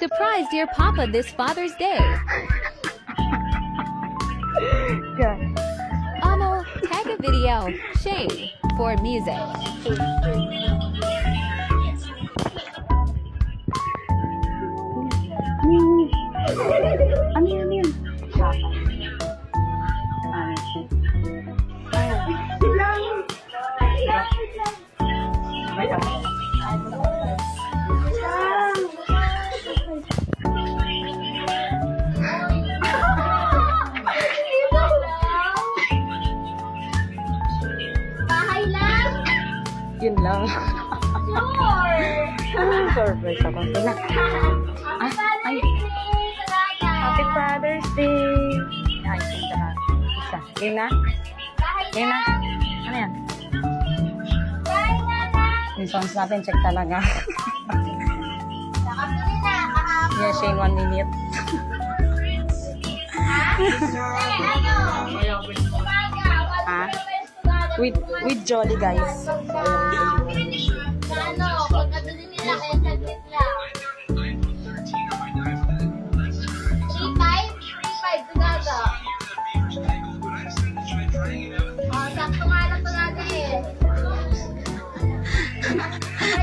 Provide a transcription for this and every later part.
Surprise dear Papa this Father's Day. Amo, tag a video, Shane, for music. Ano yun? Yun lang. Surprise ako. Ay. Happy Father's Day. Ay, isa. Game na? Game na? Ano yan? Yung songs natin, check talaga. Yeah, Shane, 1 minute. Ah? With Jolly, guys.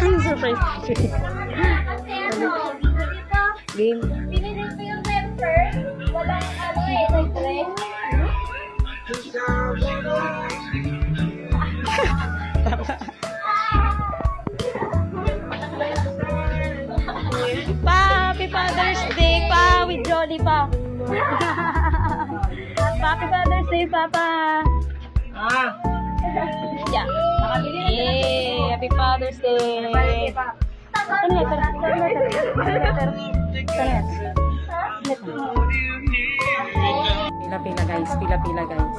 Ang surprise. Game. Pinili ko yung member. Walang Happy Father's Day pa with Jolly pa. Happy Father's Day, Papa. Yeah. Hey, Happy Father's Day. Ano letter? Pila-pila guys, pila-pila guys.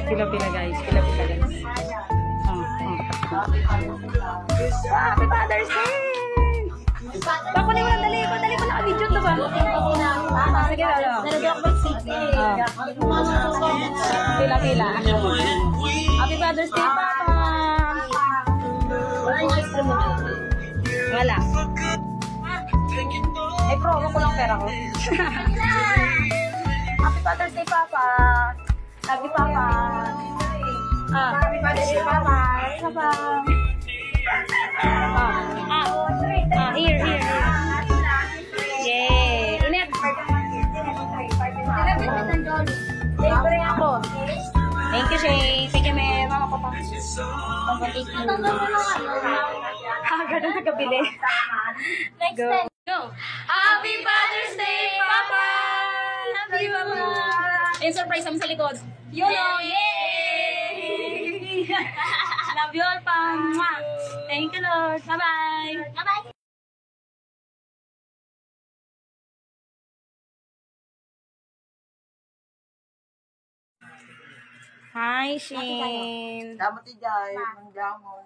Pila-pila guys, pila-pila guys. Happy Father's Day! Bako na yung dali ko naka-video to ba? Sige, lalo. Pila-pila. Happy Father's Day, Papa! Wala. Eh, promo ko lang pera ko. Happy Father's Day, Papa! Happy Papa! Happy Father's Day, Papa! Papa! Here. Yay! Init! Thank you, Shay. Thank you, Mel. Mama ko pa. Ganun nagkabili. Next time. Go! Happy Father's Day, Papa! Love you, Mama! Yung surprise naman sa likod. Yun o! Yay! Love you all, pa! Thank you, Lord. Bye-bye! Bye-bye. Hi, Shane! Salamat din dyan. Manggamo.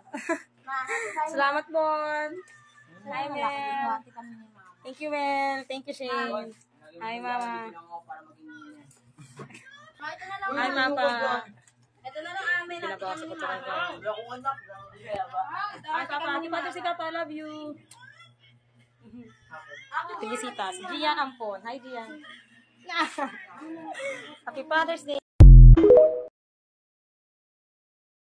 Salamat, Bon! Hi, Mel! Thank you, Mel! Thank you, Shane! Hi, Mama! Hi, Papa! Ito na lang amin. Pinagawa sa kutsara. Wala akong anak. Hi, Papa! Happy Father's Day, Papa! Love you! Felicita. Si Gian Ampon. Hi, Gian! Happy Father's Day!